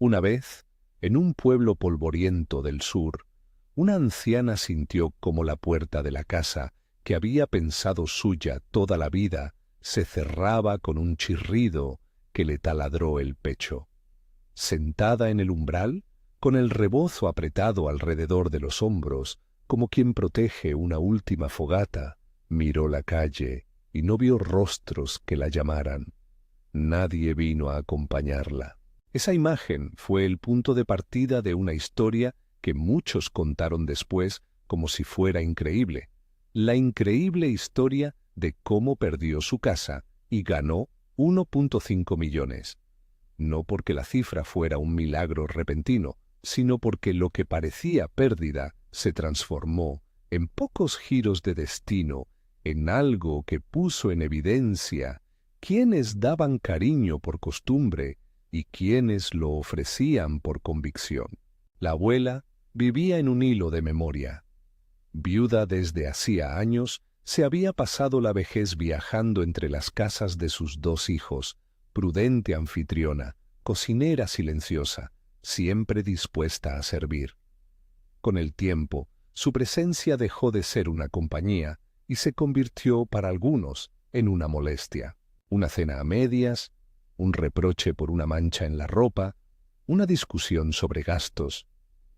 Una vez, en un pueblo polvoriento del sur, una anciana sintió como la puerta de la casa, que había pensado suya toda la vida, se cerraba con un chirrido que le taladró el pecho. Sentada en el umbral, con el rebozo apretado alrededor de los hombros, como quien protege una última fogata, miró la calle y no vio rostros que la llamaran. Nadie vino a acompañarla. Esa imagen fue el punto de partida de una historia que muchos contaron después como si fuera increíble. La increíble historia de cómo perdió su casa y ganó 1,5 millones. No porque la cifra fuera un milagro repentino, sino porque lo que parecía pérdida se transformó, en pocos giros de destino, en algo que puso en evidencia quiénes daban cariño por costumbre y quiénes lo ofrecían por convicción. La abuela vivía en un hilo de memoria. Viuda desde hacía años, se había pasado la vejez viajando entre las casas de sus dos hijos, prudente anfitriona, cocinera silenciosa, siempre dispuesta a servir. Con el tiempo, su presencia dejó de ser una compañía y se convirtió para algunos en una molestia. Una cena a medias, un reproche por una mancha en la ropa, una discusión sobre gastos,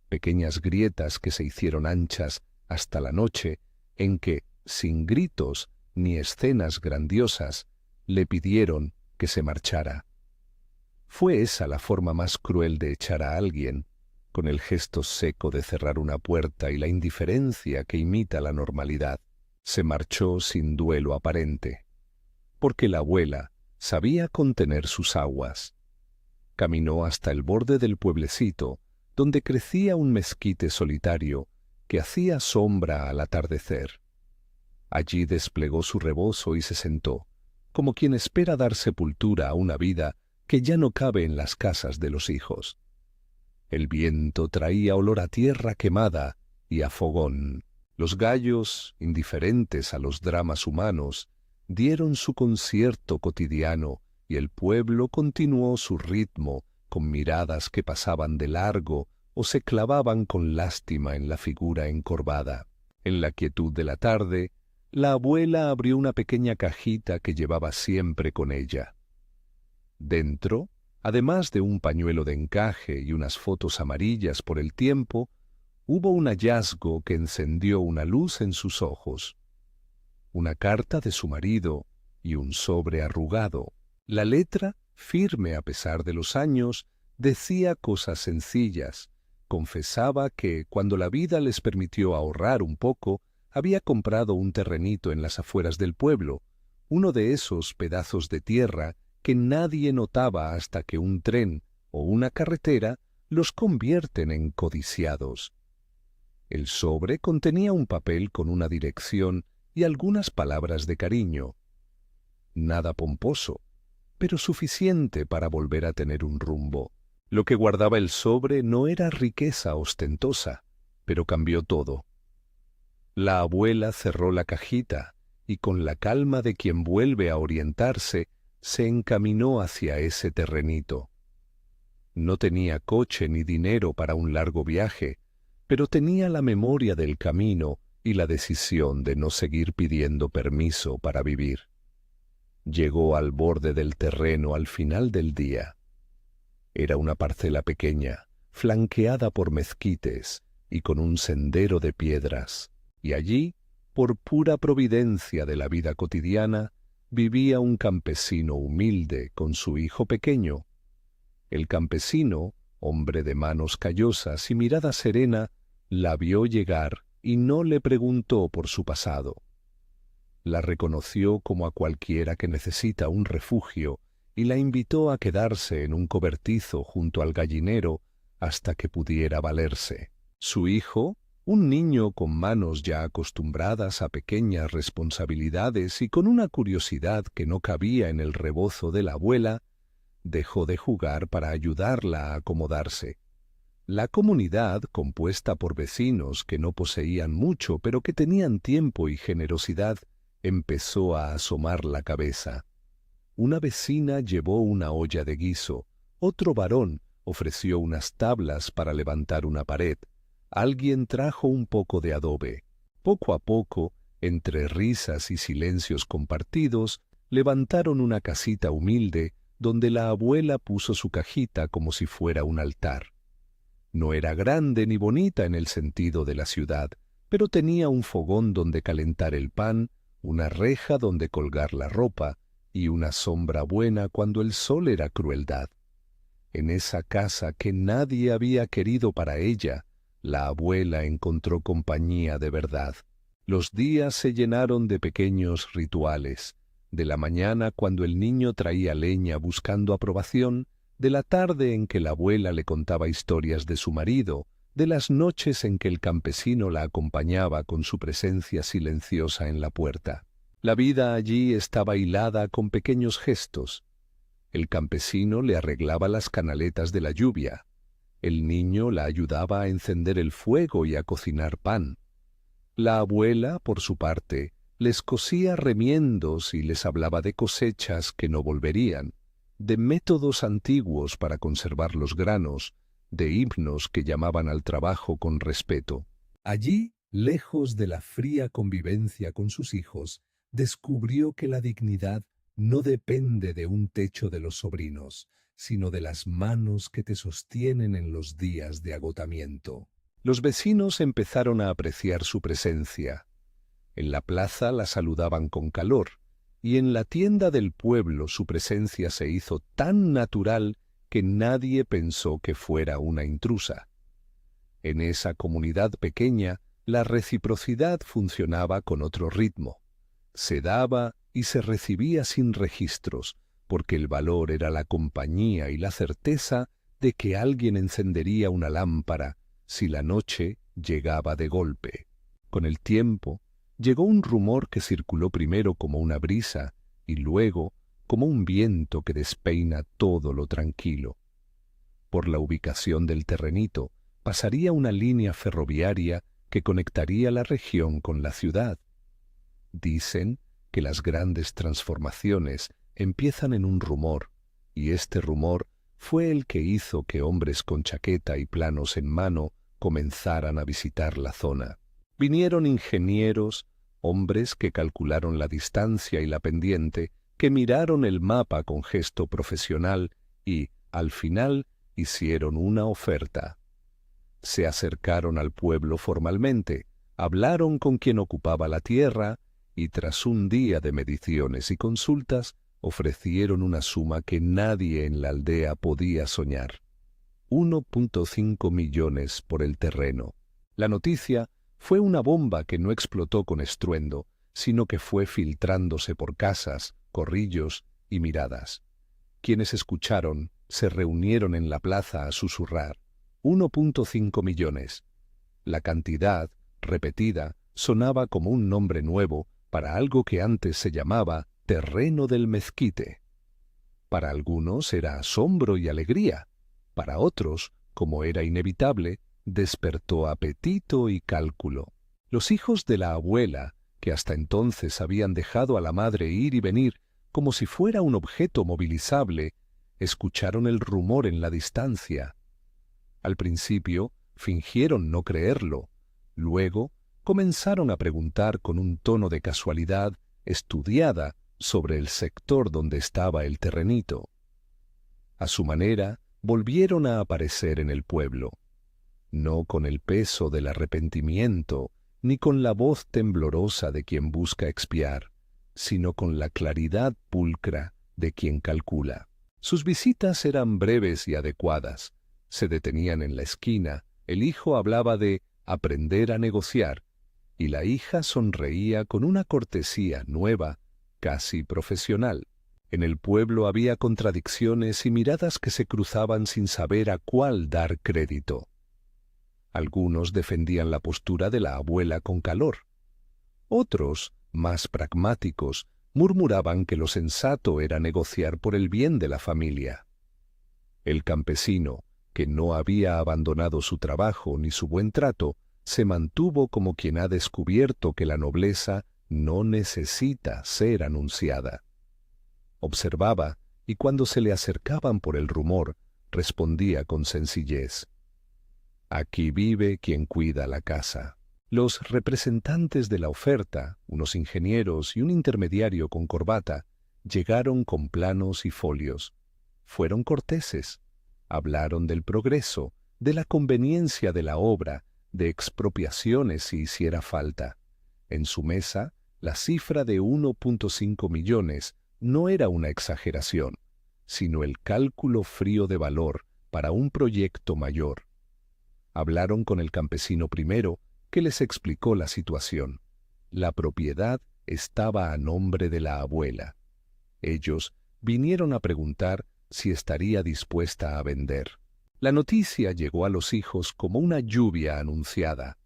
pequeñas grietas que se hicieron anchas hasta la noche en que, sin gritos ni escenas grandiosas, le pidieron que se marchara. Fue esa la forma más cruel de echar a alguien, con el gesto seco de cerrar una puerta y la indiferencia que imita la normalidad. Se marchó sin duelo aparente, porque la abuela sabía contener sus aguas. Caminó hasta el borde del pueblecito, donde crecía un mezquite solitario que hacía sombra al atardecer. Allí desplegó su rebozo y se sentó, como quien espera dar sepultura a una vida que ya no cabe en las casas de los hijos. El viento traía olor a tierra quemada y a fogón. Los gallos, indiferentes a los dramas humanos, dieron su concierto cotidiano y el pueblo continuó su ritmo con miradas que pasaban de largo o se clavaban con lástima en la figura encorvada. En la quietud de la tarde, la abuela abrió una pequeña cajita que llevaba siempre con ella. Dentro, además de un pañuelo de encaje y unas fotos amarillas por el tiempo, hubo un hallazgo que encendió una luz en sus ojos. Una carta de su marido y un sobre arrugado. La letra, firme a pesar de los años, decía cosas sencillas. Confesaba que, cuando la vida les permitió ahorrar un poco, había comprado un terrenito en las afueras del pueblo, uno de esos pedazos de tierra que nadie notaba hasta que un tren o una carretera los convierten en codiciados. El sobre contenía un papel con una dirección y algunas palabras de cariño. Nada pomposo, pero suficiente para volver a tener un rumbo. Lo que guardaba el sobre no era riqueza ostentosa, pero cambió todo. La abuela cerró la cajita y con la calma de quien vuelve a orientarse, se encaminó hacia ese terrenito. No tenía coche ni dinero para un largo viaje, pero tenía la memoria del camino y la decisión de no seguir pidiendo permiso para vivir. Llegó al borde del terreno al final del día. Era una parcela pequeña, flanqueada por mezquites y con un sendero de piedras, y allí, por pura providencia de la vida cotidiana, vivía un campesino humilde con su hijo pequeño. El campesino, hombre de manos callosas y mirada serena, la vio llegar y no le preguntó por su pasado. La reconoció como a cualquiera que necesita un refugio y la invitó a quedarse en un cobertizo junto al gallinero hasta que pudiera valerse. Su hijo, un niño con manos ya acostumbradas a pequeñas responsabilidades y con una curiosidad que no cabía en el rebozo de la abuela, dejó de jugar para ayudarla a acomodarse. La comunidad, compuesta por vecinos que no poseían mucho pero que tenían tiempo y generosidad, empezó a asomar la cabeza. Una vecina llevó una olla de guiso, otro varón ofreció unas tablas para levantar una pared. Alguien trajo un poco de adobe. Poco a poco, entre risas y silencios compartidos, levantaron una casita humilde donde la abuela puso su cajita como si fuera un altar. No era grande ni bonita en el sentido de la ciudad, pero tenía un fogón donde calentar el pan, una reja donde colgar la ropa y una sombra buena cuando el sol era crueldad. En esa casa que nadie había querido para ella, la abuela encontró compañía de verdad. Los días se llenaron de pequeños rituales, de la mañana cuando el niño traía leña buscando aprobación, de la tarde en que la abuela le contaba historias de su marido, de las noches en que el campesino la acompañaba con su presencia silenciosa en la puerta. La vida allí estaba hilada con pequeños gestos. El campesino le arreglaba las canaletas de la lluvia. El niño la ayudaba a encender el fuego y a cocinar pan. La abuela, por su parte, les cosía remiendos y les hablaba de cosechas que no volverían, de métodos antiguos para conservar los granos, de himnos que llamaban al trabajo con respeto. Allí, lejos de la fría convivencia con sus hijos, descubrió que la dignidad no depende de un techo de los sobrinos, sino de las manos que te sostienen en los días de agotamiento. Los vecinos empezaron a apreciar su presencia. En la plaza la saludaban con calor, y en la tienda del pueblo su presencia se hizo tan natural que nadie pensó que fuera una intrusa. En esa comunidad pequeña, la reciprocidad funcionaba con otro ritmo. Se daba y se recibía sin registros, porque el valor era la compañía y la certeza de que alguien encendería una lámpara si la noche llegaba de golpe. Con el tiempo, llegó un rumor que circuló primero como una brisa y luego como un viento que despeina todo lo tranquilo. Por la ubicación del terrenito pasaría una línea ferroviaria que conectaría la región con la ciudad. Dicen que las grandes transformaciones empiezan en un rumor, y este rumor fue el que hizo que hombres con chaqueta y planos en mano comenzaran a visitar la zona. Vinieron ingenieros, hombres que calcularon la distancia y la pendiente, que miraron el mapa con gesto profesional y, al final, hicieron una oferta. Se acercaron al pueblo formalmente, hablaron con quien ocupaba la tierra y tras un día de mediciones y consultas, ofrecieron una suma que nadie en la aldea podía soñar. 1.5 millones por el terreno. La noticia fue una bomba que no explotó con estruendo, sino que fue filtrándose por casas, corrillos y miradas. Quienes escucharon se reunieron en la plaza a susurrar. 1.5 millones. La cantidad, repetida, sonaba como un nombre nuevo para algo que antes se llamaba terreno del mezquite. Para algunos era asombro y alegría, para otros, como era inevitable, despertó apetito y cálculo. Los hijos de la abuela, que hasta entonces habían dejado a la madre ir y venir como si fuera un objeto movilizable, escucharon el rumor en la distancia. Al principio fingieron no creerlo, luego comenzaron a preguntar con un tono de casualidad estudiada sobre el sector donde estaba el terrenito. A su manera, volvieron a aparecer en el pueblo, no con el peso del arrepentimiento, ni con la voz temblorosa de quien busca expiar, sino con la claridad pulcra de quien calcula. Sus visitas eran breves y adecuadas. Se detenían en la esquina, el hijo hablaba de aprender a negociar, y la hija sonreía con una cortesía nueva, casi profesional. En el pueblo había contradicciones y miradas que se cruzaban sin saber a cuál dar crédito. Algunos defendían la postura de la abuela con calor. Otros, más pragmáticos, murmuraban que lo sensato era negociar por el bien de la familia. El campesino, que no había abandonado su trabajo ni su buen trato, se mantuvo como quien ha descubierto que la nobleza no necesita ser anunciada. Observaba, y cuando se le acercaban por el rumor, respondía con sencillez: «Aquí vive quien cuida la casa». Los representantes de la oferta, unos ingenieros y un intermediario con corbata, llegaron con planos y folios. Fueron corteses. Hablaron del progreso, de la conveniencia de la obra, de expropiaciones si hiciera falta. En su mesa, la cifra de 1.5 millones no era una exageración, sino el cálculo frío de valor para un proyecto mayor. Hablaron con el campesino primero, que les explicó la situación. La propiedad estaba a nombre de la abuela. Ellos vinieron a preguntar si estaría dispuesta a vender. La noticia llegó a los hijos como una lluvia anunciada.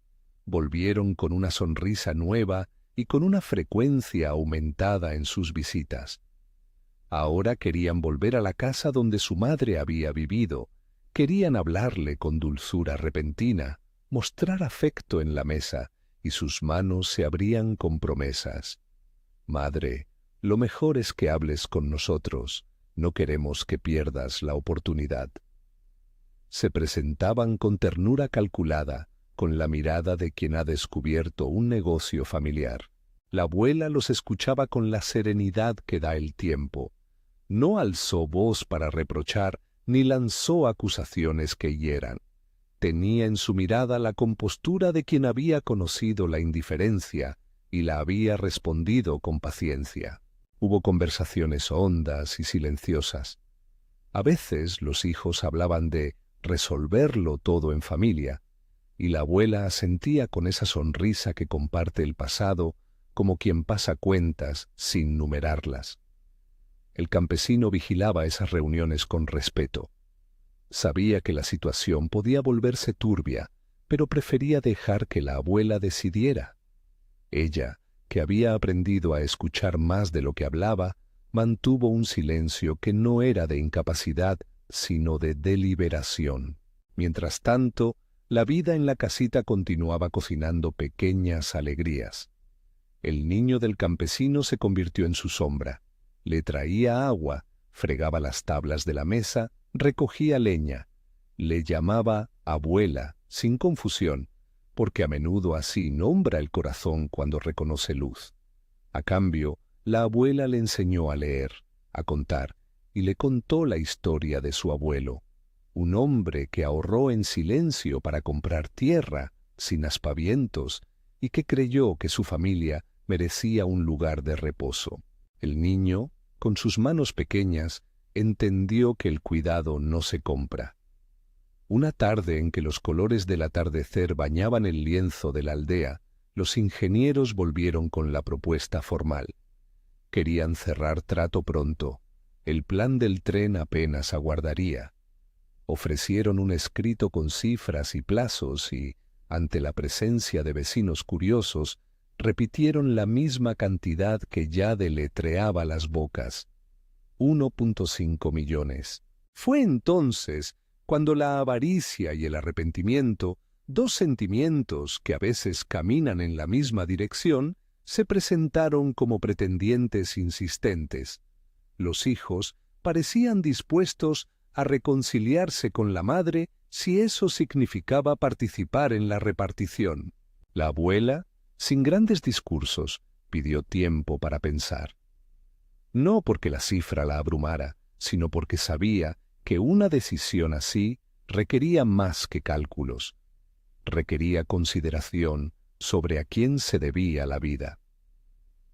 Volvieron con una sonrisa nueva y con una frecuencia aumentada en sus visitas. Ahora querían volver a la casa donde su madre había vivido. Querían hablarle con dulzura repentina, mostrar afecto en la mesa, y sus manos se abrían con promesas. «Madre, lo mejor es que hables con nosotros. No queremos que pierdas la oportunidad». Se presentaban con ternura calculada, con la mirada de quien ha descubierto un negocio familiar. La abuela los escuchaba con la serenidad que da el tiempo. No alzó voz para reprochar, ni lanzó acusaciones que hieran. Tenía en su mirada la compostura de quien había conocido la indiferencia y la había respondido con paciencia. Hubo conversaciones hondas y silenciosas. A veces los hijos hablaban de resolverlo todo en familia, y la abuela asentía con esa sonrisa que comparte el pasado, como quien pasa cuentas sin numerarlas. El campesino vigilaba esas reuniones con respeto. Sabía que la situación podía volverse turbia, pero prefería dejar que la abuela decidiera. Ella, que había aprendido a escuchar más de lo que hablaba, mantuvo un silencio que no era de incapacidad, sino de deliberación. Mientras tanto, la vida en la casita continuaba cocinando pequeñas alegrías. El niño del campesino se convirtió en su sombra. Le traía agua, fregaba las tablas de la mesa, recogía leña. Le llamaba abuela, sin confusión, porque a menudo así nombra el corazón cuando reconoce luz. A cambio, la abuela le enseñó a leer, a contar, y le contó la historia de su abuelo, un hombre que ahorró en silencio para comprar tierra, sin aspavientos, y que creyó que su familia merecía un lugar de reposo. El niño, con sus manos pequeñas, entendió que el cuidado no se compra. Una tarde en que los colores del atardecer bañaban el lienzo de la aldea, los ingenieros volvieron con la propuesta formal. Querían cerrar trato pronto. El plan del tren apenas aguardaría. Ofrecieron un escrito con cifras y plazos y, ante la presencia de vecinos curiosos, repitieron la misma cantidad que ya deletreaba las bocas: 1.5 millones. Fue entonces cuando la avaricia y el arrepentimiento, dos sentimientos que a veces caminan en la misma dirección, se presentaron como pretendientes insistentes. Los hijos parecían dispuestos a reconciliarse con la madre si eso significaba participar en la repartición. La abuela, sin grandes discursos, pidió tiempo para pensar. No porque la cifra la abrumara, sino porque sabía que una decisión así requería más que cálculos. Requería consideración sobre a quién se debía la vida.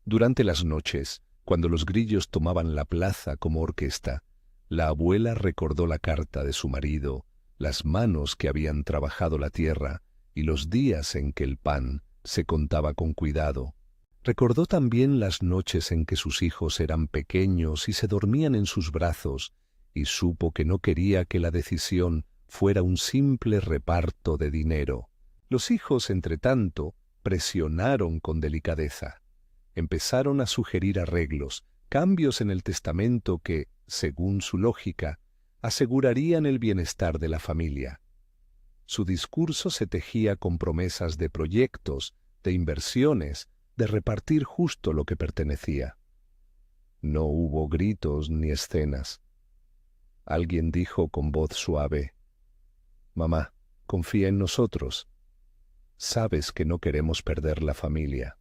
Durante las noches, cuando los grillos tomaban la plaza como orquesta, la abuela recordó la carta de su marido, las manos que habían trabajado la tierra y los días en que el pan se contaba con cuidado. Recordó también las noches en que sus hijos eran pequeños y se dormían en sus brazos, y supo que no quería que la decisión fuera un simple reparto de dinero. Los hijos, entretanto, presionaron con delicadeza. Empezaron a sugerir arreglos, cambios en el testamento que, según su lógica, asegurarían el bienestar de la familia. Su discurso se tejía con promesas de proyectos, de inversiones, de repartir justo lo que pertenecía. No hubo gritos ni escenas. Alguien dijo con voz suave: «Mamá, confía en nosotros. Sabes que no queremos perder la familia».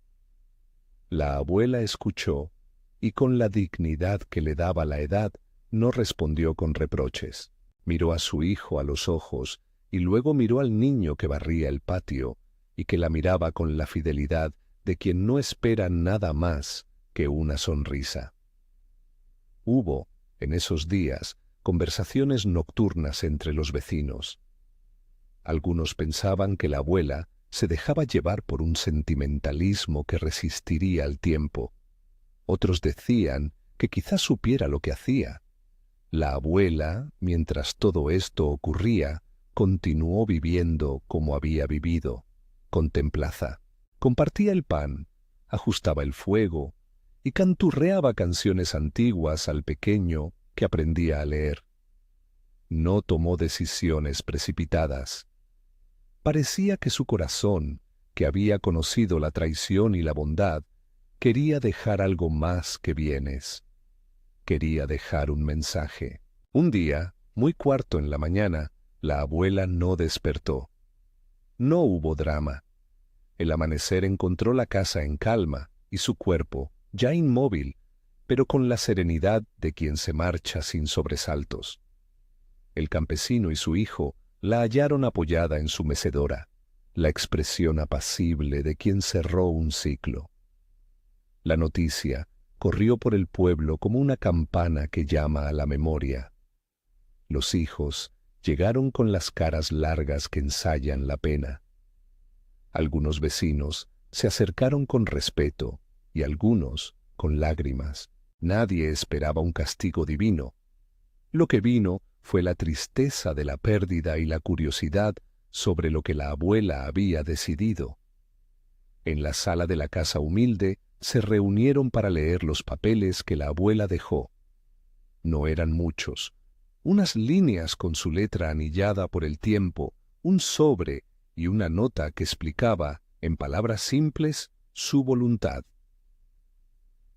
La abuela escuchó y con la dignidad que le daba la edad, no respondió con reproches. Miró a su hijo a los ojos y luego miró al niño que barría el patio y que la miraba con la fidelidad de quien no espera nada más que una sonrisa. Hubo, en esos días, conversaciones nocturnas entre los vecinos. Algunos pensaban que la abuela se dejaba llevar por un sentimentalismo que resistiría al tiempo. Otros decían que quizás supiera lo que hacía. La abuela, mientras todo esto ocurría, continuó viviendo como había vivido, con templaza. Compartía el pan, ajustaba el fuego y canturreaba canciones antiguas al pequeño que aprendía a leer. No tomó decisiones precipitadas. Parecía que su corazón, que había conocido la traición y la bondad, quería dejar algo más que bienes. Quería dejar un mensaje. Un día, muy cuarto en la mañana, la abuela no despertó. No hubo drama. El amanecer encontró la casa en calma y su cuerpo, ya inmóvil, pero con la serenidad de quien se marcha sin sobresaltos. El campesino y su hijo la hallaron apoyada en su mecedora, la expresión apacible de quien cerró un ciclo. La noticia corrió por el pueblo como una campana que llama a la memoria. Los hijos llegaron con las caras largas que ensayan la pena. Algunos vecinos se acercaron con respeto y algunos con lágrimas. Nadie esperaba un castigo divino. Lo que vino fue la tristeza de la pérdida y la curiosidad sobre lo que la abuela había decidido. En la sala de la casa humilde se reunieron para leer los papeles que la abuela dejó. No eran muchos, unas líneas con su letra anillada por el tiempo, un sobre y una nota que explicaba, en palabras simples, su voluntad.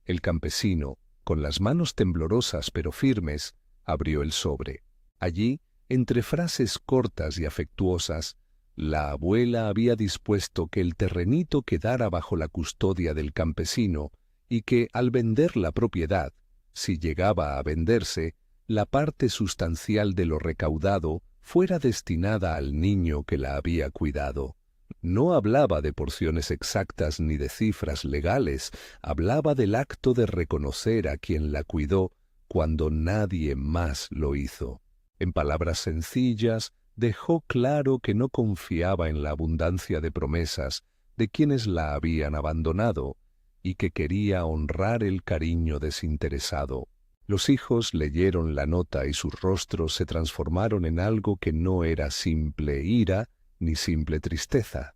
El campesino, con las manos temblorosas pero firmes, abrió el sobre. Allí, entre frases cortas y afectuosas, la abuela había dispuesto que el terrenito quedara bajo la custodia del campesino y que, al vender la propiedad, si llegaba a venderse, la parte sustancial de lo recaudado fuera destinada al niño que la había cuidado. No hablaba de porciones exactas ni de cifras legales, hablaba del acto de reconocer a quien la cuidó cuando nadie más lo hizo. En palabras sencillas, dejó claro que no confiaba en la abundancia de promesas de quienes la habían abandonado y que quería honrar el cariño desinteresado. Los hijos leyeron la nota y sus rostros se transformaron en algo que no era simple ira ni simple tristeza.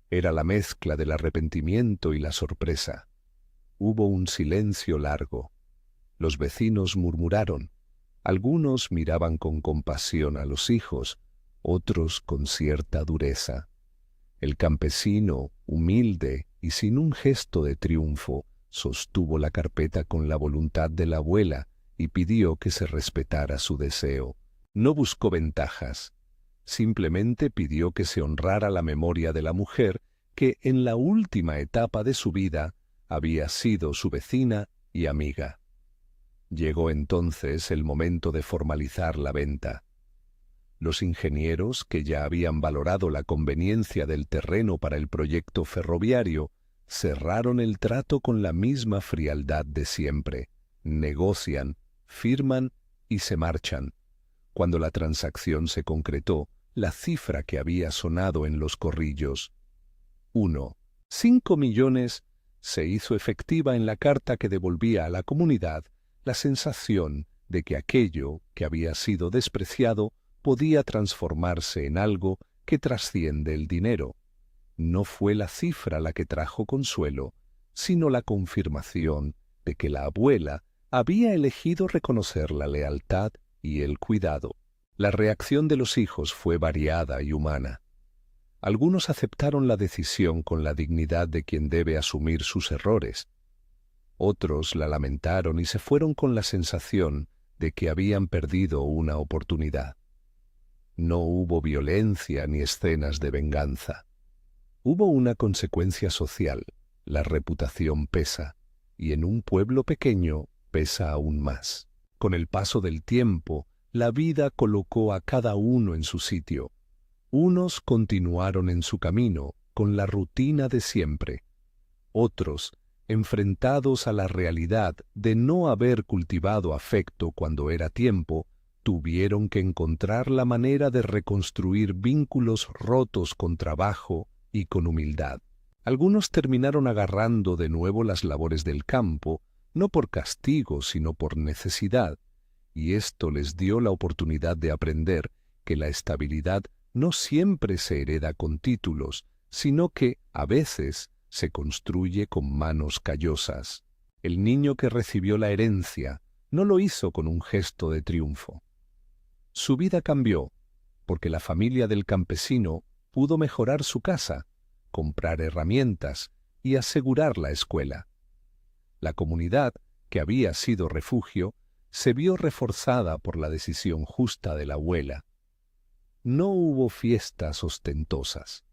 Era la mezcla del arrepentimiento y la sorpresa. Hubo un silencio largo. Los vecinos murmuraron. Algunos miraban con compasión a los hijos, otros con cierta dureza. El campesino, humilde y sin un gesto de triunfo, sostuvo la carpeta con la voluntad de la abuela y pidió que se respetara su deseo. No buscó ventajas, simplemente pidió que se honrara la memoria de la mujer que en la última etapa de su vida había sido su vecina y amiga. Llegó entonces el momento de formalizar la venta. Los ingenieros, que ya habían valorado la conveniencia del terreno para el proyecto ferroviario, cerraron el trato con la misma frialdad de siempre. Negocian, firman y se marchan. Cuando la transacción se concretó, la cifra que había sonado en los corrillos, 5 millones, se hizo efectiva en la carta que devolvía a la comunidad la sensación de que aquello que había sido despreciado podía transformarse en algo que trasciende el dinero. No fue la cifra la que trajo consuelo, sino la confirmación de que la abuela había elegido reconocer la lealtad y el cuidado. La reacción de los hijos fue variada y humana. Algunos aceptaron la decisión con la dignidad de quien debe asumir sus errores. Otros la lamentaron y se fueron con la sensación de que habían perdido una oportunidad. No hubo violencia ni escenas de venganza. Hubo una consecuencia social. La reputación pesa, y en un pueblo pequeño pesa aún más. Con el paso del tiempo, la vida colocó a cada uno en su sitio. Unos continuaron en su camino, con la rutina de siempre. Otros, enfrentados a la realidad de no haber cultivado afecto cuando era tiempo, tuvieron que encontrar la manera de reconstruir vínculos rotos con trabajo y con humildad. Algunos terminaron agarrando de nuevo las labores del campo, no por castigo, sino por necesidad, y esto les dio la oportunidad de aprender que la estabilidad no siempre se hereda con títulos, sino que, a veces, se construye con manos callosas. El niño que recibió la herencia no lo hizo con un gesto de triunfo. Su vida cambió, porque la familia del campesino pudo mejorar su casa, comprar herramientas y asegurar la escuela. La comunidad, que había sido refugio, se vio reforzada por la decisión justa de la abuela. No hubo fiestas ostentosas.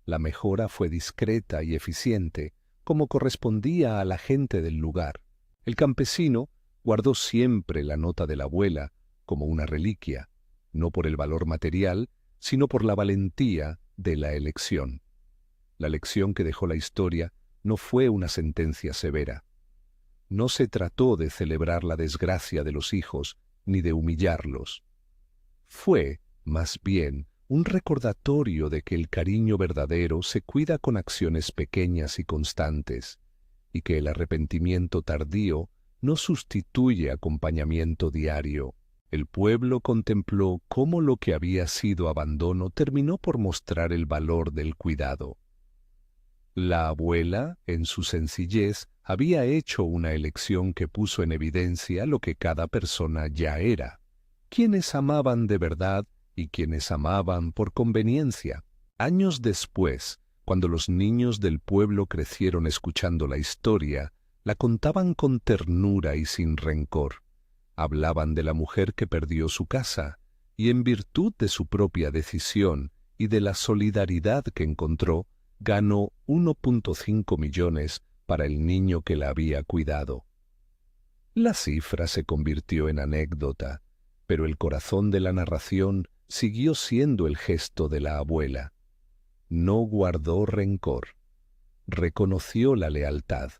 La mejora fue discreta y eficiente, como correspondía a la gente del lugar. El campesino guardó siempre la nota de la abuela como una reliquia, no por el valor material, sino por la valentía de la elección. La lección que dejó la historia no fue una sentencia severa. No se trató de celebrar la desgracia de los hijos ni de humillarlos. Fue, más bien, un recordatorio de que el cariño verdadero se cuida con acciones pequeñas y constantes, y que el arrepentimiento tardío no sustituye acompañamiento diario. El pueblo contempló cómo lo que había sido abandono terminó por mostrar el valor del cuidado. La abuela, en su sencillez, había hecho una elección que puso en evidencia lo que cada persona ya era: quienes amaban de verdad y quienes amaban por conveniencia. Años después, cuando los niños del pueblo crecieron escuchando la historia, la contaban con ternura y sin rencor. Hablaban de la mujer que perdió su casa, y en virtud de su propia decisión y de la solidaridad que encontró, ganó 1.5 millones para el niño que la había cuidado. La cifra se convirtió en anécdota, pero el corazón de la narración siguió siendo el gesto de la abuela. No guardó rencor, reconoció la lealtad.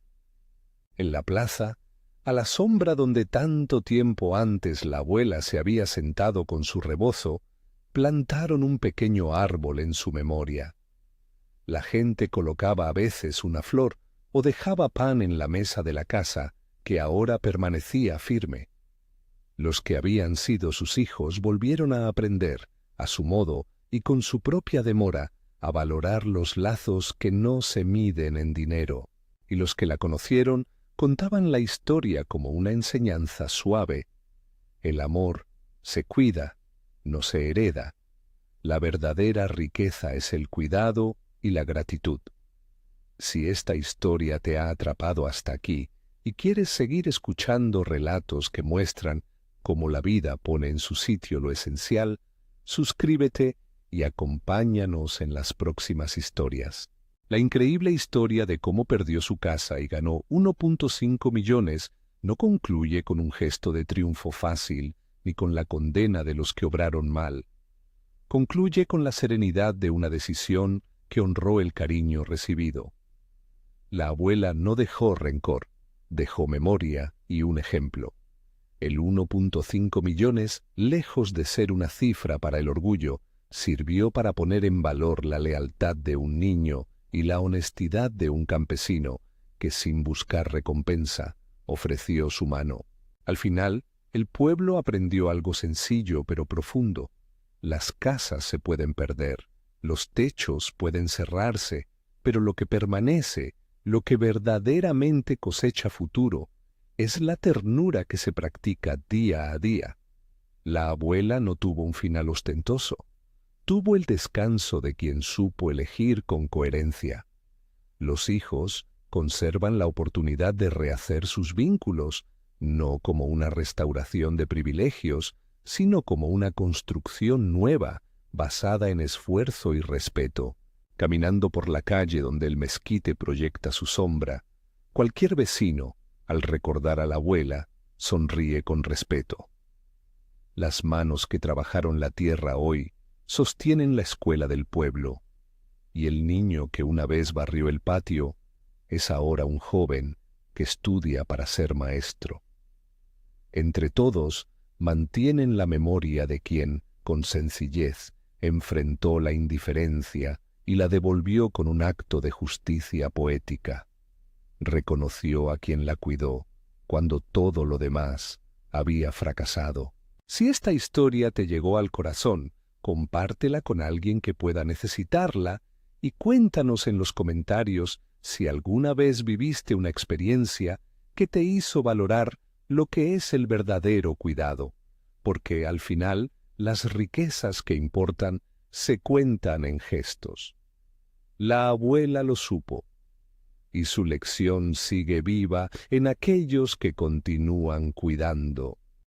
En la plaza, a la sombra donde tanto tiempo antes la abuela se había sentado con su rebozo, plantaron un pequeño árbol en su memoria. La gente colocaba a veces una flor o dejaba pan en la mesa de la casa, que ahora permanecía firme. Los que habían sido sus hijos volvieron a aprender, a su modo y con su propia demora, a valorar los lazos que no se miden en dinero, y los que la conocieron contaban la historia como una enseñanza suave. El amor se cuida, no se hereda. La verdadera riqueza es el cuidado y la gratitud. Si esta historia te ha atrapado hasta aquí y quieres seguir escuchando relatos que muestran cómo la vida pone en su sitio lo esencial, suscríbete y acompáñanos en las próximas historias. La increíble historia de cómo perdió su casa y ganó 1.5 millones no concluye con un gesto de triunfo fácil ni con la condena de los que obraron mal. Concluye con la serenidad de una decisión que honró el cariño recibido. La abuela no dejó rencor, dejó memoria y un ejemplo. El 1.5 millones, lejos de ser una cifra para el orgullo, sirvió para poner en valor la lealtad de un niño y la honestidad de un campesino que, sin buscar recompensa, ofreció su mano. Al final, el pueblo aprendió algo sencillo pero profundo. Las casas se pueden perder, los techos pueden cerrarse, pero lo que permanece, lo que verdaderamente cosecha futuro, es la ternura que se practica día a día. La abuela no tuvo un final ostentoso. Tuvo el descanso de quien supo elegir con coherencia. Los hijos conservan la oportunidad de rehacer sus vínculos, no como una restauración de privilegios, sino como una construcción nueva, basada en esfuerzo y respeto. Caminando por la calle donde el mezquite proyecta su sombra, cualquier vecino, al recordar a la abuela, sonríe con respeto. Las manos que trabajaron la tierra hoy sostienen la escuela del pueblo, y el niño que una vez barrió el patio es ahora un joven que estudia para ser maestro. Entre todos mantienen la memoria de quien, con sencillez, enfrentó la indiferencia y la devolvió con un acto de justicia poética. Reconoció a quien la cuidó cuando todo lo demás había fracasado. Si esta historia te llegó al corazón, compártela con alguien que pueda necesitarla y cuéntanos en los comentarios si alguna vez viviste una experiencia que te hizo valorar lo que es el verdadero cuidado, porque al final las riquezas que importan se cuentan en gestos. La abuela lo supo, y su lección sigue viva en aquellos que continúan cuidando.